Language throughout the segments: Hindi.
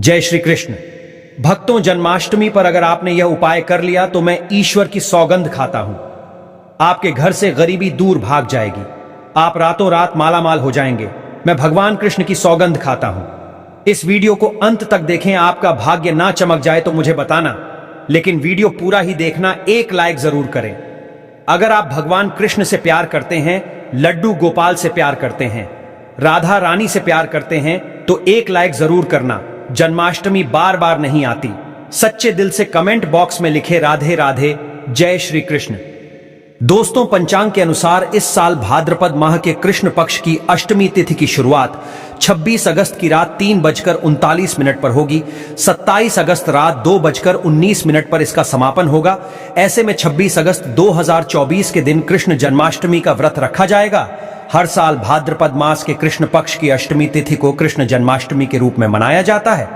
जय श्री कृष्ण। भक्तों, जन्माष्टमी पर अगर आपने यह उपाय कर लिया तो मैं ईश्वर की सौगंध खाता हूं, आपके घर से गरीबी दूर भाग जाएगी, आप रातों रात मालामाल हो जाएंगे। मैं भगवान कृष्ण की सौगंध खाता हूं। इस वीडियो को अंत तक देखें। आपका भाग्य ना चमक जाए तो मुझे बताना, लेकिन वीडियो पूरा ही देखना। एक लाइक जरूर करें। अगर आप भगवान कृष्ण से प्यार करते हैं, लड्डू गोपाल से प्यार करते हैं, राधा रानी से प्यार करते हैं, तो एक लाइक जरूर करना। जन्माष्टमी बार बार नहीं आती। सच्चे दिल से कमेंट बॉक्स में लिखे राधे राधे, जय श्री कृष्ण। दोस्तों, पंचांग के अनुसार इस साल भाद्रपद माह के कृष्ण पक्ष की अष्टमी तिथि की शुरुआत 26 अगस्त की रात 3:39 पर होगी। 27 अगस्त रात 2:19 पर इसका समापन होगा। ऐसे में 26 अगस्त 2024 के दिन कृष्ण जन्माष्टमी का व्रत रखा जाएगा। हर साल भाद्रपद मास के कृष्ण पक्ष की अष्टमी तिथि को कृष्ण जन्माष्टमी के रूप में मनाया जाता है।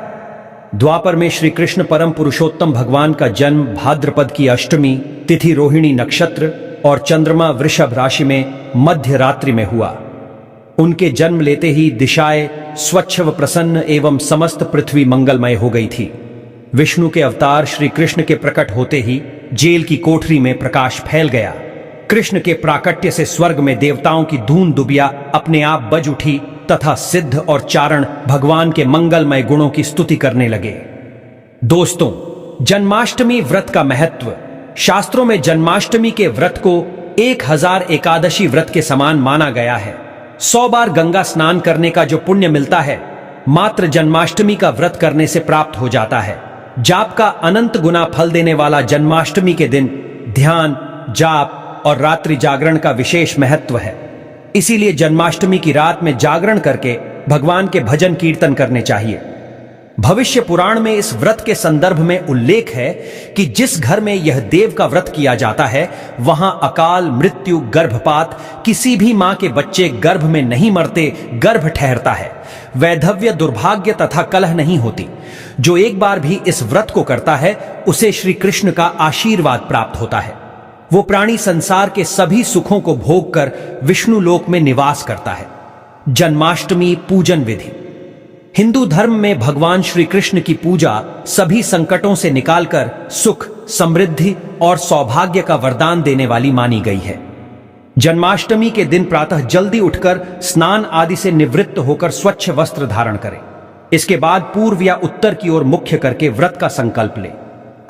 द्वापर में श्री कृष्ण परम पुरुषोत्तम भगवान का जन्म भाद्रपद की अष्टमी तिथि रोहिणी नक्षत्र और चंद्रमा वृषभ राशि में मध्य रात्रि में हुआ। उनके जन्म लेते ही दिशाएं स्वच्छ व प्रसन्न एवं समस्त पृथ्वी मंगलमय हो गई थी। विष्णु के अवतार श्री कृष्ण के प्रकट होते ही जेल की कोठरी में प्रकाश फैल गया। कृष्ण के प्राकट्य से स्वर्ग में देवताओं की धून दुबिया अपने आप बज उठी तथा सिद्ध और चारण भगवान के मंगलमय गुणों की स्तुति करने लगे। दोस्तों, जन्माष्टमी व्रत का महत्व। शास्त्रों में जन्माष्टमी के व्रत को 1000 एकादशी व्रत के समान माना गया है। 100 बार गंगा स्नान करने का जो पुण्य मिलता है, मात्र जन्माष्टमी का व्रत करने से प्राप्त हो जाता है। जाप का अनंत गुना फल देने वाला जन्माष्टमी के दिन ध्यान, जाप और रात्रि जागरण का विशेष महत्व है। इसीलिए जन्माष्टमी की रात में जागरण करके भगवान के भजन कीर्तन करने चाहिए। भविष्य पुराण में इस व्रत के संदर्भ में उल्लेख है कि जिस घर में यह देव का व्रत किया जाता है, वहां अकाल मृत्यु, गर्भपात, किसी भी मां के बच्चे गर्भ में नहीं मरते, गर्भ ठहरता है, वैधव्य, दुर्भाग्य तथा कलह नहीं होती। जो एक बार भी इस व्रत को करता है, उसे श्री कृष्ण का आशीर्वाद प्राप्त होता है। वो प्राणी संसार के सभी सुखों को भोग कर विष्णु लोक में निवास करता है। जन्माष्टमी पूजन विधि। हिंदू धर्म में भगवान श्री कृष्ण की पूजा सभी संकटों से निकालकर सुख, समृद्धि और सौभाग्य का वरदान देने वाली मानी गई है। जन्माष्टमी के दिन प्रातः जल्दी उठकर स्नान आदि से निवृत्त होकर स्वच्छ वस्त्र धारण करें। इसके बाद पूर्व या उत्तर की ओर मुख्य करके व्रत का संकल्प लें।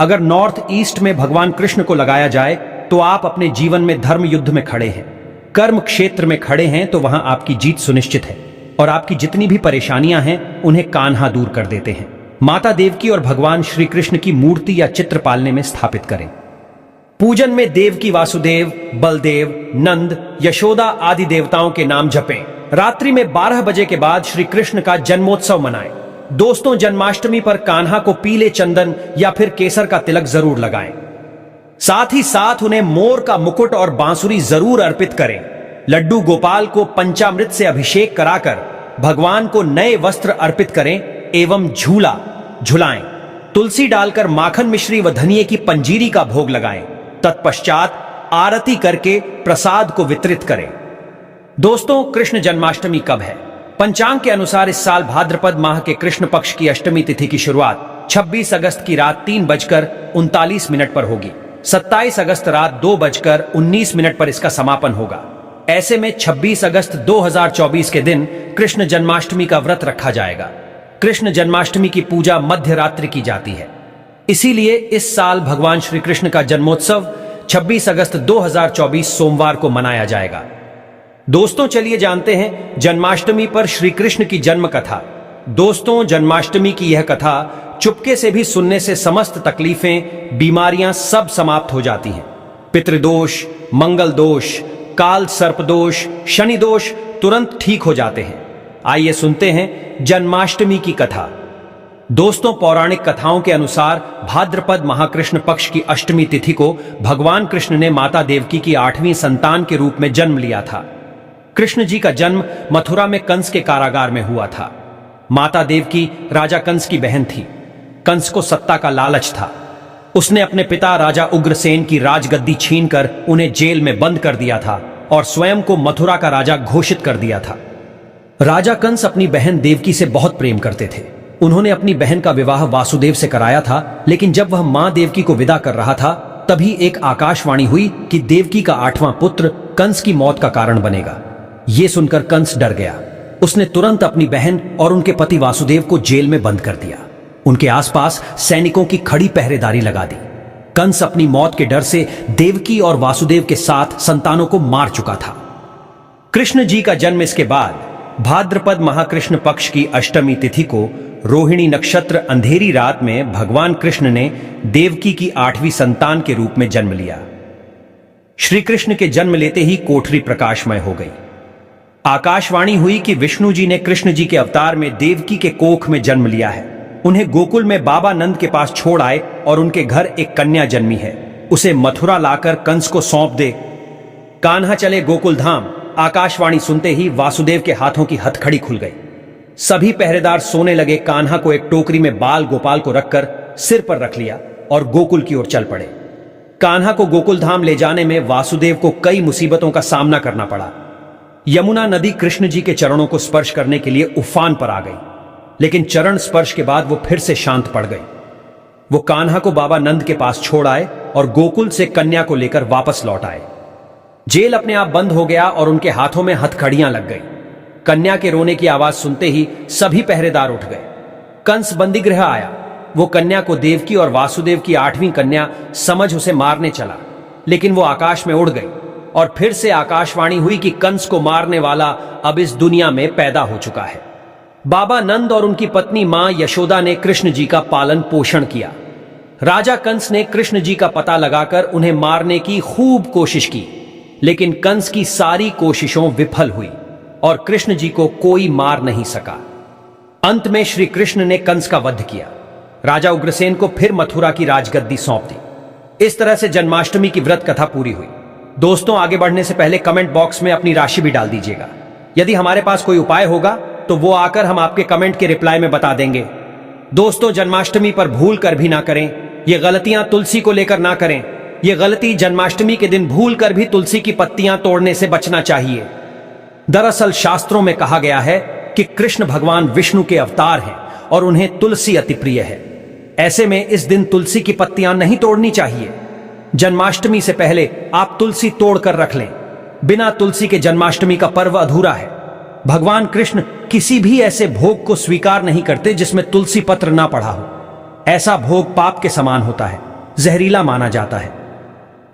अगर नॉर्थ ईस्ट में भगवान कृष्ण को लगाया जाए तो आप अपने जीवन में धर्म युद्ध में खड़े हैं, कर्म क्षेत्र में खड़े हैं, तो वहां आपकी जीत सुनिश्चित है और आपकी जितनी भी परेशानियां हैं उन्हें कान्हा दूर कर देते हैं। माता देवकी और भगवान श्री कृष्ण की मूर्ति या चित्र पालने में स्थापित करें। पूजन में देवकी, वासुदेव, बलदेव, नंद, यशोदा आदि देवताओं के नाम जपें। रात्रि में 12 बजे के बाद श्री कृष्ण का जन्मोत्सव मनाएं। दोस्तों, जन्माष्टमी पर कान्हा को पीले चंदन या फिर केसर का तिलक जरूर लगाएं। साथ ही साथ उन्हें मोर का मुकुट और बांसुरी जरूर अर्पित करें। लड्डू गोपाल को पंचामृत से अभिषेक कराकर भगवान को नए वस्त्र अर्पित करें एवं झूला झुलाएं। तुलसी डालकर माखन मिश्री व धनिये की पंजीरी का भोग लगाएं। तत्पश्चात आरती करके प्रसाद को वितरित करें। दोस्तों, कृष्ण जन्माष्टमी कब है? पंचांग के अनुसार इस साल भाद्रपद माह के कृष्ण पक्ष की अष्टमी तिथि की शुरुआत 26 अगस्त की रात 3:39 पर होगी। 27 अगस्त रात 2:19 पर इसका समापन होगा। ऐसे में 26 अगस्त 2024 के दिन कृष्ण जन्माष्टमी का व्रत रखा जाएगा। कृष्ण जन्माष्टमी की पूजा मध्य रात्रि की जाती है। इसीलिए इस साल भगवान श्री कृष्ण का जन्मोत्सव 26 अगस्त 2024 सोमवार को मनाया जाएगा। दोस्तों, चलिए जानते हैं जन्माष्टमी पर श्री कृष्ण की जन्म कथा। दोस्तों, जन्माष्टमी की यह कथा चुपके से भी सुनने से समस्त तकलीफें, बीमारियां सब समाप्त हो जाती हैं। पितृदोष, मंगल दोष, काल सर्प दोष, शनि दोष तुरंत ठीक हो जाते हैं। आइए सुनते हैं जन्माष्टमी की कथा। दोस्तों, पौराणिक कथाओं के अनुसार भाद्रपद महाकृष्ण पक्ष की अष्टमी तिथि को भगवान कृष्ण ने माता देवकी की 8वीं संतान के रूप में जन्म लिया था। कृष्ण जी का जन्म मथुरा में कंस के कारागार में हुआ था। माता देवकी राजा कंस की बहन थी। कंस को सत्ता का लालच था। उसने अपने पिता राजा उग्रसेन की राजगद्दी छीनकर उन्हें जेल में बंद कर दिया था और स्वयं को मथुरा का राजा घोषित कर दिया था। राजा कंस अपनी बहन देवकी से बहुत प्रेम करते थे। उन्होंने अपनी बहन का विवाह वासुदेव से कराया था, लेकिन जब वह मां देवकी को विदा कर रहा था तभी एक आकाशवाणी हुई कि देवकी का 8वां पुत्र कंस की मौत का कारण बनेगा। यह सुनकर कंस डर गया। उसने तुरंत अपनी बहन और उनके पति वासुदेव को जेल में बंद कर दिया। उनके आसपास सैनिकों की खड़ी पहरेदारी लगा दी। कंस अपनी मौत के डर से देवकी और वासुदेव के साथ संतानों को मार चुका था। कृष्ण जी का जन्म इसके बाद भाद्रपद महाकृष्ण पक्ष की अष्टमी तिथि को रोहिणी नक्षत्र अंधेरी रात में भगवान कृष्ण ने देवकी की 8वीं संतान के रूप में जन्म लिया। श्री कृष्ण के जन्म लेते ही कोठरी प्रकाशमय हो गई। आकाशवाणी हुई कि विष्णु जी ने कृष्ण जी के अवतार में देवकी के कोख में जन्म लिया है। उन्हें गोकुल में बाबा नंद के पास छोड़ आए और उनके घर एक कन्या जन्मी है, उसे मथुरा लाकर कंस को सौंप दे। कान्हा चले गोकुल धाम। आकाशवाणी सुनते ही वासुदेव के हाथों की हथकड़ी खुल गई। सभी पहरेदार सोने लगे। कान्हा को एक टोकरी में बाल गोपाल को रखकर सिर पर रख लिया और गोकुल की ओर चल पड़े। कान्हा को गोकुल धाम ले जाने में वासुदेव को कई मुसीबतों का सामना करना पड़ा। यमुना नदी कृष्ण जी के चरणों को स्पर्श करने के लिए उफान पर आ गई, लेकिन चरण स्पर्श के बाद वो फिर से शांत पड़ गई। वो कान्हा को बाबा नंद के पास छोड़ आए और गोकुल से कन्या को लेकर वापस लौट आए। जेल अपने आप बंद हो गया और उनके हाथों में हथकड़ियां लग गई। कन्या के रोने की आवाज सुनते ही सभी पहरेदार उठ गए। कंस बंदीगृह आया। वो कन्या को देवकी और वासुदेव की 8वीं कन्या समझ उसे मारने चला, लेकिन वो आकाश में उड़ गई और फिर से आकाशवाणी हुई कि कंस को मारने वाला अब इस दुनिया में पैदा हो चुका है। बाबा नंद और उनकी पत्नी मां यशोदा ने कृष्ण जी का पालन पोषण किया। राजा कंस ने कृष्ण जी का पता लगाकर उन्हें मारने की खूब कोशिश की, लेकिन कंस की सारी कोशिशों विफल हुई और कृष्ण जी को कोई मार नहीं सका। अंत में श्री कृष्ण ने कंस का वध किया। राजा उग्रसेन को फिर मथुरा की राजगद्दी सौंप दी। इस तरह से जन्माष्टमी की व्रत कथा पूरी हुई। दोस्तों, आगे बढ़ने से पहले कमेंट बॉक्स में अपनी राशि भी डाल दीजिएगा। यदि हमारे पास कोई उपाय होगा तो वो आकर हम आपके कमेंट के रिप्लाई में बता देंगे। दोस्तों, जन्माष्टमी पर भूल कर भी ना करें। ये गलतियां तुलसी को लेकर ना करें। ये गलती जन्माष्टमी के दिन भूल कर भी तुलसी की पत्तियां तोड़ने से बचना चाहिए। दरअसल शास्त्रों में कहा गया है कि कृष्ण भगवान विष्णु के अवतार हैं और उन्हें तुलसी अति प्रिय है। ऐसे में इस दिन तुलसी की पत्तियां नहीं तोड़नी चाहिए। जन्माष्टमी से पहले आप तुलसी तोड़कर रख लें। बिना तुलसी के जन्माष्टमी का पर्व अधूरा है। भगवान कृष्ण किसी भी ऐसे भोग को स्वीकार नहीं करते जिसमें तुलसी पत्र ना पड़ा हो। ऐसा भोग पाप के समान होता है, जहरीला माना जाता है।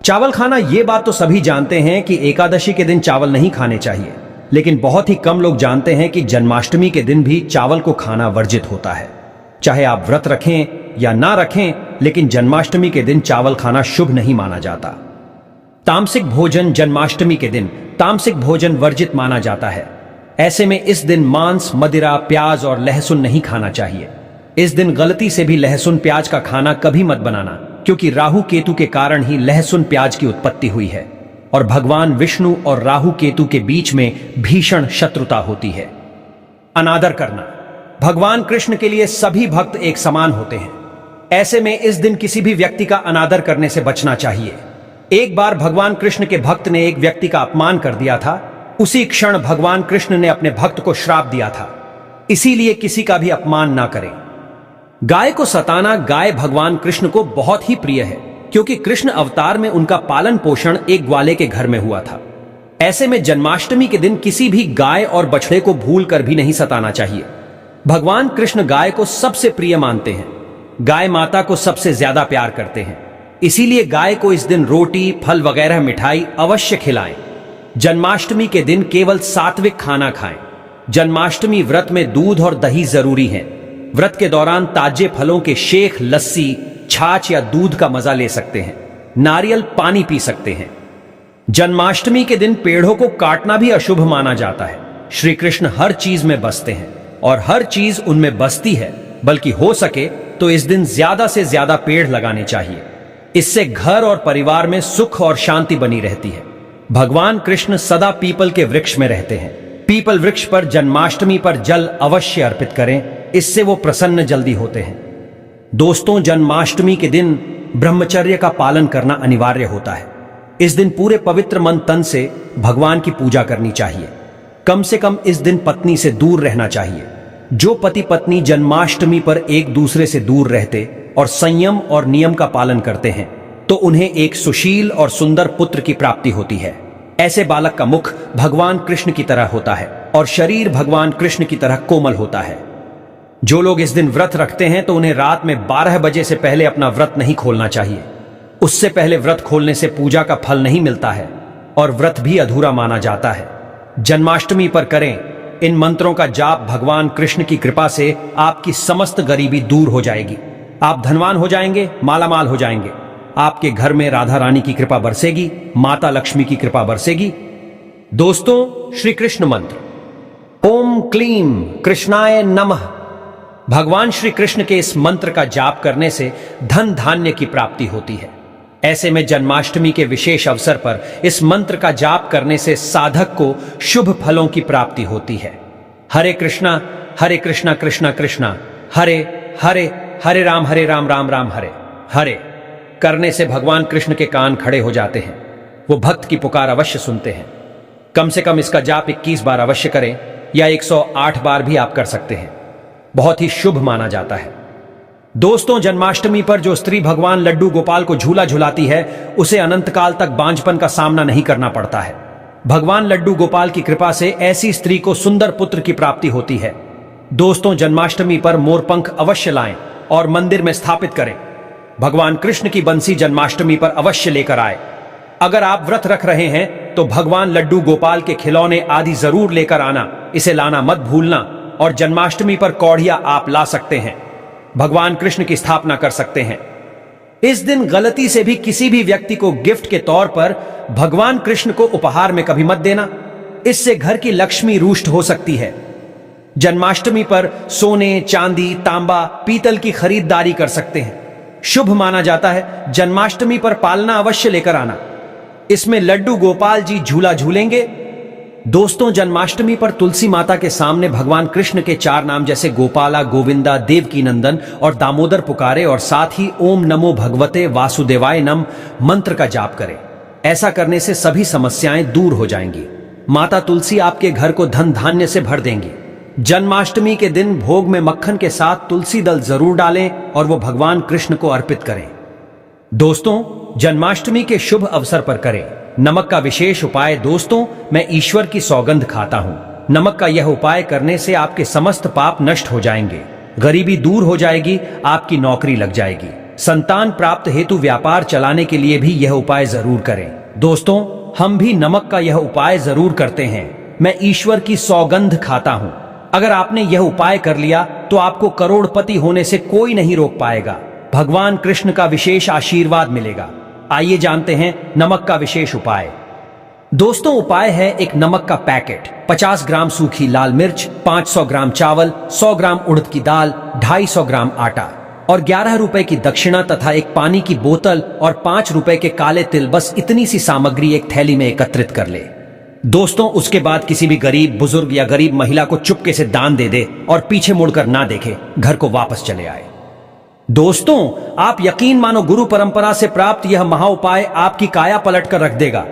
चावल खाना, ये बात तो सभी जानते हैं कि एकादशी के दिन चावल नहीं खाने चाहिए, लेकिन बहुत ही कम लोग जानते हैं कि जन्माष्टमी के दिन भी चावल को खाना वर्जित होता है। चाहे आप व्रत रखें या ना रखें, लेकिन जन्माष्टमी के दिन चावल खाना शुभ नहीं माना जाता। तामसिक भोजन, जन्माष्टमी के दिन तामसिक भोजन वर्जित माना जाता है। ऐसे में इस दिन मांस, मदिरा, प्याज और लहसुन नहीं खाना चाहिए। इस दिन गलती से भी लहसुन प्याज का खाना कभी मत बनाना, क्योंकि राहु केतु के कारण ही लहसुन प्याज की उत्पत्ति हुई है और भगवान विष्णु और राहु केतु के बीच में भीषण शत्रुता होती है। अनादर करना, भगवान कृष्ण के लिए सभी भक्त एक समान होते हैं। ऐसे में इस दिन किसी भी व्यक्ति का अनादर करने से बचना चाहिए। एक बार भगवान कृष्ण के भक्त ने एक व्यक्ति का अपमान कर दिया था। उसी क्षण भगवान कृष्ण ने अपने भक्त को श्राप दिया था। इसीलिए किसी का भी अपमान ना करें। गाय को सताना, गाय भगवान कृष्ण को बहुत ही प्रिय है, क्योंकि कृष्ण अवतार में उनका पालन पोषण एक ग्वाले के घर में हुआ था। ऐसे में जन्माष्टमी के दिन किसी भी गाय और बछड़े को भूल कर भी नहीं सताना चाहिए। भगवान कृष्ण गाय को सबसे प्रिय मानते हैं। गाय माता को सबसे ज्यादा प्यार करते हैं। इसीलिए गाय को इस दिन रोटी, फल वगैरह मिठाई अवश्य खिलाएं। जन्माष्टमी के दिन केवल सात्विक खाना खाएं। जन्माष्टमी व्रत में दूध और दही जरूरी है। व्रत के दौरान ताजे फलों के शेक, लस्सी, छाछ या दूध का मजा ले सकते हैं। नारियल पानी पी सकते हैं। जन्माष्टमी के दिन पेड़ों को काटना भी अशुभ माना जाता है। श्री कृष्ण हर चीज में बसते हैं और हर चीज उनमें बसती है, बल्कि हो सके तो इस दिन ज्यादा से ज्यादा पेड़ लगाने चाहिए। इससे घर और परिवार में सुख और शांति बनी रहती है। भगवान कृष्ण सदा पीपल के वृक्ष में रहते हैं। पीपल वृक्ष पर जन्माष्टमी पर जल अवश्य अर्पित करें, इससे वो प्रसन्न जल्दी होते हैं। दोस्तों, जन्माष्टमी के दिन ब्रह्मचर्य का पालन करना अनिवार्य होता है। इस दिन पूरे पवित्र मन तन से भगवान की पूजा करनी चाहिए। कम से कम इस दिन पत्नी से दूर रहना चाहिए। जो पति पत्नी जन्माष्टमी पर एक दूसरे से दूर रहते और संयम और नियम का पालन करते हैं तो उन्हें एक सुशील और सुंदर पुत्र की प्राप्ति होती है। ऐसे बालक का मुख भगवान कृष्ण की तरह होता है और शरीर भगवान कृष्ण की तरह कोमल होता है। जो लोग इस दिन व्रत रखते हैं तो उन्हें रात में 12 बजे से पहले अपना व्रत नहीं खोलना चाहिए। उससे पहले व्रत खोलने से पूजा का फल नहीं मिलता है और व्रत भी अधूरा माना जाता है। जन्माष्टमी पर करें इन मंत्रों का जाप, भगवान कृष्ण की कृपा से आपकी समस्त गरीबी दूर हो जाएगी। आप धनवान हो जाएंगे, मालामाल हो जाएंगे। आपके घर में राधा रानी की कृपा बरसेगी, माता लक्ष्मी की कृपा बरसेगी। दोस्तों, श्री कृष्ण मंत्र ओम क्लीम कृष्णाय नमः। भगवान श्री कृष्ण के इस मंत्र का जाप करने से धन धान्य की प्राप्ति होती है। ऐसे में जन्माष्टमी के विशेष अवसर पर इस मंत्र का जाप करने से साधक को शुभ फलों की प्राप्ति होती है। हरे कृष्णा कृष्णा कृष्णा हरे हरे, हरे राम राम राम हरे हरे करने से भगवान कृष्ण के कान खड़े हो जाते हैं। वो भक्त की पुकार अवश्य सुनते हैं। कम से कम इसका जाप 21 बार अवश्य करें या 108 बार भी आप कर सकते हैं। बहुत ही शुभ माना जाता है। दोस्तों, जन्माष्टमी पर जो स्त्री भगवान लड्डू गोपाल को झूला झुलाती है उसे अनंत काल तक बांझपन का सामना नहीं करना पड़ता है। भगवान लड्डू गोपाल की कृपा से ऐसी स्त्री को सुंदर पुत्र की प्राप्ति होती है। दोस्तों, जन्माष्टमी पर मोरपंख अवश्य लाएं और मंदिर में स्थापित करें। भगवान कृष्ण की बंसी जन्माष्टमी पर अवश्य लेकर आए। अगर आप व्रत रख रहे हैं तो भगवान लड्डू गोपाल के खिलौने आदि जरूर लेकर आना, इसे लाना मत भूलना। और जन्माष्टमी पर कौड़िया आप ला सकते हैं, भगवान कृष्ण की स्थापना कर सकते हैं। इस दिन गलती से भी किसी भी व्यक्ति को गिफ्ट के तौर पर भगवान कृष्ण को उपहार में कभी मत देना, इससे घर की लक्ष्मी रुष्ट हो सकती है। जन्माष्टमी पर सोने, चांदी, तांबा, पीतल की खरीदारी कर सकते हैं, शुभ माना जाता है। जन्माष्टमी पर पालना अवश्य लेकर आना, इसमें लड्डू गोपाल जी झूला झूलेंगे। दोस्तों, जन्माष्टमी पर तुलसी माता के सामने भगवान कृष्ण के 4 नाम जैसे गोपाला, गोविंदा, देवकी नंदन और दामोदर पुकारे और साथ ही ओम नमो भगवते वासुदेवाय नम मंत्र का जाप करें। ऐसा करने से सभी समस्याएं दूर हो जाएंगी। माता तुलसी आपके घर को धन धान्य से भर देंगी। जन्माष्टमी के दिन भोग में मक्खन के साथ तुलसी दल जरूर डालें और वो भगवान कृष्ण को अर्पित करें। दोस्तों, जन्माष्टमी के शुभ अवसर पर करें नमक का विशेष उपाय। दोस्तों, मैं ईश्वर की सौगंध खाता हूं। नमक का यह उपाय करने से आपके समस्त पाप नष्ट हो जाएंगे, गरीबी दूर हो जाएगी, आपकी नौकरी लग जाएगी। संतान प्राप्त हेतु व्यापार चलाने के लिए भी यह उपाय जरूर करें। दोस्तों, हम भी नमक का यह उपाय जरूर करते हैं। मैं ईश्वर की सौगंध खाता हूं। अगर आपने यह उपाय कर लिया तो आपको करोड़पति होने से कोई नहीं रोक पाएगा। भगवान कृष्ण का विशेष आशीर्वाद मिलेगा। आइए जानते हैं नमक का विशेष उपाय। दोस्तों, उपाय है एक नमक का पैकेट, 50 ग्राम सूखी लाल मिर्च, 500 ग्राम चावल, 100 ग्राम उड़द की दाल, 250 ग्राम आटा और 11 रुपए की दक्षिणा तथा एक पानी की बोतल और 5 रुपए के काले तिल। बस इतनी सी सामग्री एक थैली में एकत्रित कर ले। दोस्तों, उसके बाद किसी भी गरीब बुजुर्ग या गरीब महिला को चुपके से दान दे दे और पीछे मुड़कर ना देखे, घर को वापस चले आए। दोस्तों, आप यकीन मानो, गुरु परंपरा से प्राप्त यह महा उपाय आपकी काया पलट कर रख देगा।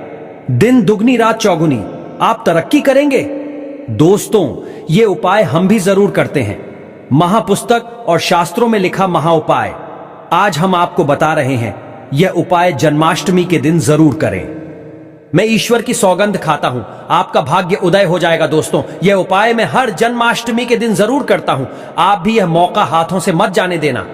दिन दुगनी रात चौगुनी, आप तरक्की करेंगे। दोस्तों, ये उपाय हम भी जरूर करते हैं। महापुस्तक और शास्त्रों में लिखा महा उपाय आज हम आपको बता रहे हैं। यह उपाय जन्माष्टमी के दिन जरूर करें। मैं ईश्वर की सौगंध खाता हूं, आपका भाग्य उदय हो जाएगा। दोस्तों, यह उपाय मैं हर जन्माष्टमी के दिन जरूर करता हूं। आप भी यह मौका हाथों से मत जाने देना।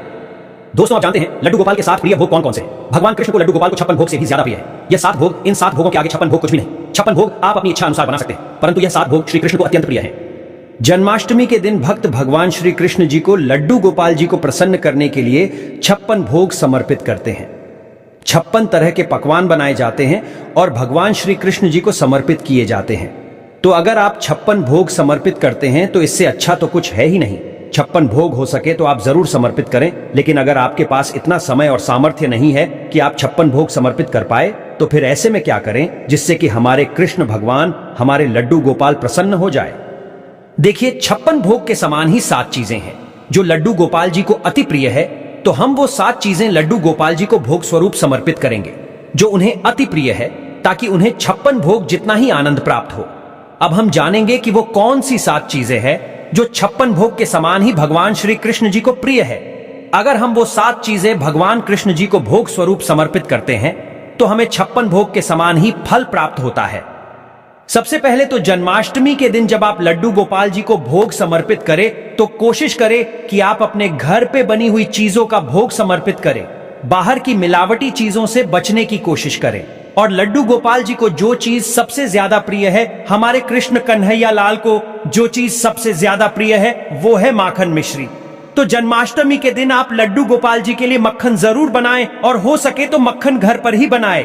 दोस्तों, आप जानते हैं लड्डू गोपाल के 7 प्रिय भोग कौन कौन से? भगवान कृष्ण को लड्डू गोपाल को 56 भोग से भी ज्यादा प्रिय है। यह 7 भोग, इन 7 भोगों के आगे 56 भोग कुछ भी नहीं। 56 भोग आप अपनी इच्छा अनुसार बना सकते हैं, परंतु यह 7 भोग श्री कृष्ण को अत्यंत प्रिय है। जन्माष्टमी के दिन भक्त भगवान श्री कृष्ण जी को लड्डू गोपाल जी को प्रसन्न करने के लिए 56 भोग समर्पित करते हैं। 56 तरह के पकवान बनाए जाते हैं और भगवान श्री कृष्ण जी को समर्पित किए जाते हैं। तो अगर आप 56 भोग समर्पित करते हैं तो इससे अच्छा तो कुछ है ही नहीं। 56 भोग हो सके तो आप जरूर समर्पित करें, लेकिन अगर आपके पास इतना समय और सामर्थ्य नहीं है कि आप 56 भोग समर्पित कर पाए तो फिर ऐसे में क्या करें जिससे कि हमारे कृष्ण भगवान, हमारे लड्डू गोपाल प्रसन्न हो जाए। देखिए, 56 भोग के समान ही 7 चीजें हैं जो लड्डू गोपाल जी को अति प्रिय है। तो हम वो 7 चीजें लड्डू गोपाल जी को भोग स्वरूप समर्पित करेंगे जो उन्हें अति प्रिय है, ताकि उन्हें 56 भोग जितना ही आनंद प्राप्त हो। अब हम जानेंगे कि वो कौन सी 7 चीजें हैं जो 56 भोग के समान ही भगवान श्री कृष्ण जी को प्रिय है। अगर हम वो 7 चीजें भगवान कृष्ण जी को भोग स्वरूप समर्पित करते हैं तो हमें 56 भोग के समान ही फल प्राप्त होता है। सबसे पहले तो जन्माष्टमी के दिन जब आप लड्डू गोपाल जी को भोग समर्पित करें तो कोशिश करें कि आप अपने घर पे बनी हुई चीजों का भोग समर्पित करें। बाहर की मिलावटी चीजों से बचने की कोशिश करें। और लड्डू गोपाल जी को जो चीज सबसे ज्यादा प्रिय है, हमारे कृष्ण कन्हैया लाल को जो चीज सबसे ज्यादा प्रिय है वो है माखन मिश्री। तो जन्माष्टमी के दिन आप लड्डू गोपाल जी के लिए मक्खन जरूर बनाएं और हो सके तो मक्खन घर पर ही बनाएं।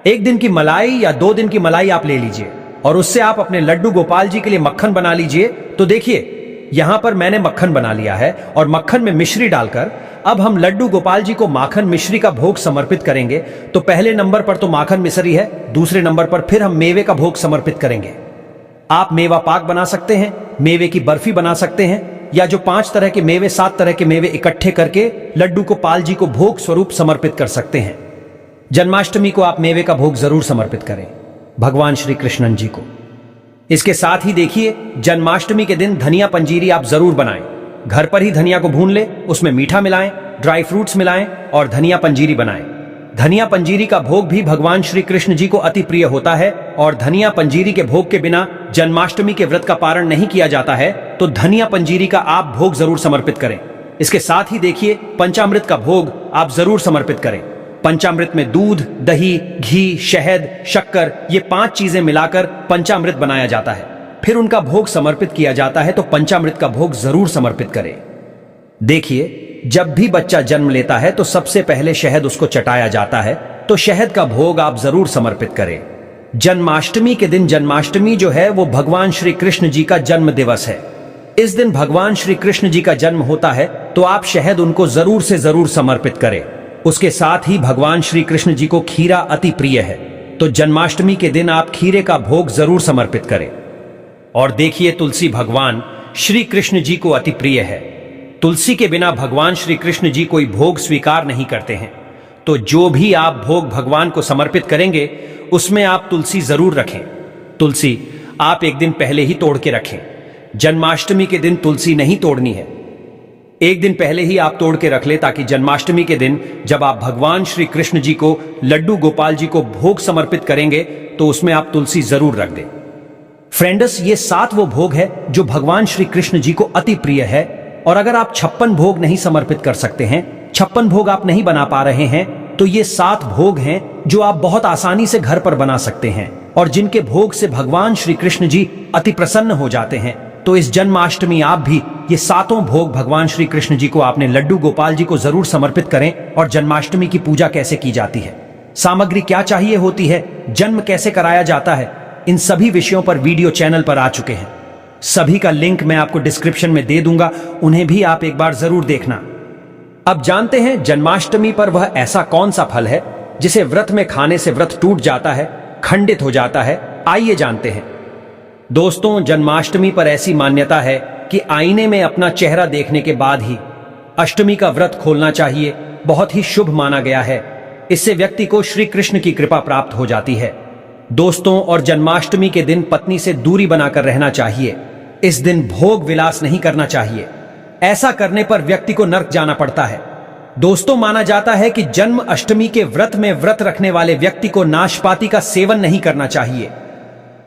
1 दिन की मलाई या 2 दिन की मलाई आप ले लीजिए और उससे आप अपने लड्डू गोपाल जी के लिए मक्खन बना लीजिए। तो देखिए यहां पर मैंने मक्खन बना लिया है और मक्खन में मिश्री डालकर अब हम लड्डू गोपाल जी को माखन मिश्री का भोग समर्पित करेंगे। तो पहले नंबर पर तो माखन मिश्री है, दूसरे नंबर पर फिर हम मेवे का भोग समर्पित करेंगे। आप मेवा पाक बना सकते हैं, मेवे की बर्फी बना सकते हैं, या जो 5 तरह के मेवे 7 तरह के मेवे इकट्ठे करके लड्डू गोपाल जी को भोग स्वरूप समर्पित कर सकते हैं। जन्माष्टमी को आप मेवे का भोग जरूर समर्पित करें भगवान श्री कृष्णन जी को। इसके साथ ही देखिए जन्माष्टमी के दिन धनिया पंजीरी आप जरूर बनाएं। घर पर ही धनिया को भून ले, उसमें मीठा मिलाएं, ड्राई फ्रूट्स मिलाएं और धनिया पंजीरी बनाएं। धनिया पंजीरी का भोग भी भगवान श्री कृष्ण जी को अति प्रिय होता है और धनिया पंजीरी के भोग के बिना जन्माष्टमी के व्रत का पारण नहीं किया जाता है। तो धनिया पंजीरी का आप भोग जरूर समर्पित करें। इसके साथ ही देखिए पंचामृत का भोग आप जरूर समर्पित करें। पंचामृत में दूध, दही, घी, शहद, शक्कर ये 5 चीजें मिलाकर पंचामृत बनाया जाता है, फिर उनका भोग समर्पित किया जाता है। तो पंचामृत का भोग जरूर समर्पित करें। देखिए जब भी बच्चा जन्म लेता है तो सबसे पहले शहद उसको चटाया जाता है, तो शहद का भोग आप जरूर समर्पित करें। जन्माष्टमी के दिन, जन्माष्टमी जो है वो भगवान श्री कृष्ण जी का जन्म दिवस है। इस दिन भगवान श्री कृष्ण जी का जन्म होता है तो आप शहद उनको जरूर से जरूर समर्पित करें। उसके साथ ही भगवान श्री कृष्ण जी को खीरा अति प्रिय है, तो जन्माष्टमी के दिन आप खीरे का भोग जरूर समर्पित करें। और देखिए तुलसी भगवान श्री कृष्ण जी को अति प्रिय है। तुलसी के बिना भगवान श्री कृष्ण जी कोई भोग स्वीकार नहीं करते हैं। तो जो भी आप भोग भगवान को समर्पित करेंगे उसमें आप तुलसी जरूर रखें। तुलसी आप 1 दिन पहले ही तोड़ के रखें। जन्माष्टमी के दिन तुलसी नहीं तोड़नी है, 1 दिन पहले ही आप तोड़ के रख ले, ताकि जन्माष्टमी के दिन जब आप भगवान श्री कृष्ण जी को लड्डू गोपाल जी को भोग समर्पित करेंगे तो उसमें आप तुलसी जरूर रख दें। फ्रेंड्स, ये 7 वो भोग है जो भगवान श्री कृष्ण जी को अति प्रिय है। और अगर आप 56 भोग नहीं समर्पित कर सकते हैं, 56 भोग आप नहीं बना पा रहे हैं, तो ये 7 भोग हैं जो आप बहुत आसानी से घर पर बना सकते हैं और जिनके भोग से भगवान श्री कृष्ण जी अति प्रसन्न हो जाते हैं। तो इस जन्माष्टमी आप भी ये 7 भोग भगवान श्री कृष्ण जी को आपने लड्डू गोपाल जी को जरूर समर्पित करें। और जन्माष्टमी की पूजा कैसे की जाती है, सामग्री क्या चाहिए होती है, जन्म कैसे कराया जाता है, इन सभी विषयों पर वीडियो चैनल पर आ चुके हैं। सभी का लिंक मैं आपको डिस्क्रिप्शन में दे दूंगा, उन्हें भी आप एक बार जरूर देखना। अब जानते हैं जन्माष्टमी पर वह ऐसा कौन सा फल है जिसे व्रत में खाने से व्रत टूट जाता है, खंडित हो जाता है। आइए जानते हैं। दोस्तों, जन्माष्टमी पर ऐसी मान्यता है कि आईने में अपना चेहरा देखने के बाद ही अष्टमी का व्रत खोलना चाहिए। बहुत ही शुभ माना गया है। इससे व्यक्ति को श्री कृष्ण की कृपा प्राप्त हो जाती है। दोस्तों, और जन्माष्टमी के दिन पत्नी से दूरी बनाकर रहना चाहिए। इस दिन भोग विलास नहीं करना चाहिए, ऐसा करने पर व्यक्ति को नरक जाना पड़ता है। दोस्तों, माना जाता है कि जन्म अष्टमी के व्रत में व्रत रखने वाले व्यक्ति को नाशपाती का सेवन नहीं करना चाहिए।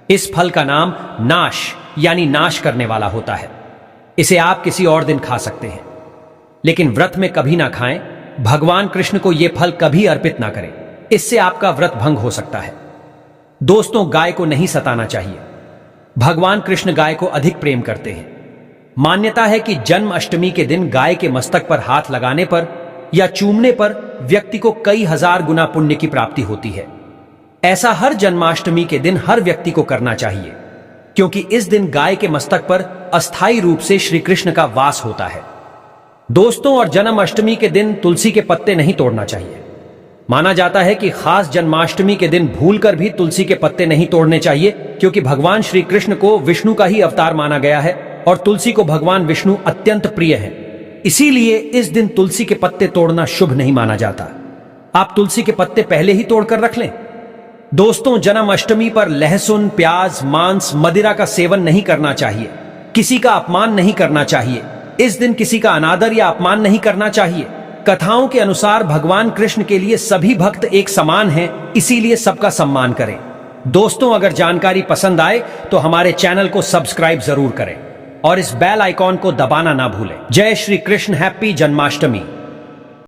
इस फल का नाम नाश यानी नाश करने वाला होता है। इसे आप किसी और दिन खा सकते हैं, लेकिन व्रत में कभी ना खाएं। भगवान कृष्ण को यह फल कभी अर्पित ना करें, इससे आपका व्रत भंग हो सकता है। दोस्तों, गाय को नहीं सताना चाहिए। भगवान कृष्ण गाय को अधिक प्रेम करते हैं। मान्यता है कि जन्म अष्टमी के दिन गाय के मस्तक पर हाथ लगाने पर या चूमने पर व्यक्ति को कई हजार गुना पुण्य की प्राप्ति होती है। ऐसा हर जन्माष्टमी के दिन हर व्यक्ति को करना चाहिए, क्योंकि इस दिन गाय के मस्तक पर अस्थायी रूप से श्री कृष्ण का वास होता है। दोस्तों, और जन्माष्टमी के दिन तुलसी के पत्ते नहीं तोड़ना चाहिए। माना जाता है कि खास जन्माष्टमी के दिन भूलकर भी तुलसी के पत्ते नहीं तोड़ने चाहिए, क्योंकि भगवान श्री कृष्ण को विष्णु का ही अवतार माना गया है और तुलसी को भगवान विष्णु अत्यंत प्रिय है। इसीलिए इस दिन तुलसी के पत्ते तोड़ना शुभ नहीं माना जाता। आप तुलसी के पत्ते पहले ही तोड़कर रख लें। दोस्तों, जन्माष्टमी पर लहसुन, प्याज, मांस, मदिरा का सेवन नहीं करना चाहिए, किसी का अपमान नहीं करना चाहिए। इस दिन किसी का अनादर या अपमान नहीं करना चाहिए। कथाओं के अनुसार भगवान कृष्ण के लिए सभी भक्त एक समान हैं, इसीलिए सबका सम्मान करें। दोस्तों, अगर जानकारी पसंद आए तो हमारे चैनल को सब्सक्राइब जरूर करें और इस बेल आइकॉन को दबाना ना भूलें। जय श्री कृष्ण। हैप्पी जन्माष्टमी।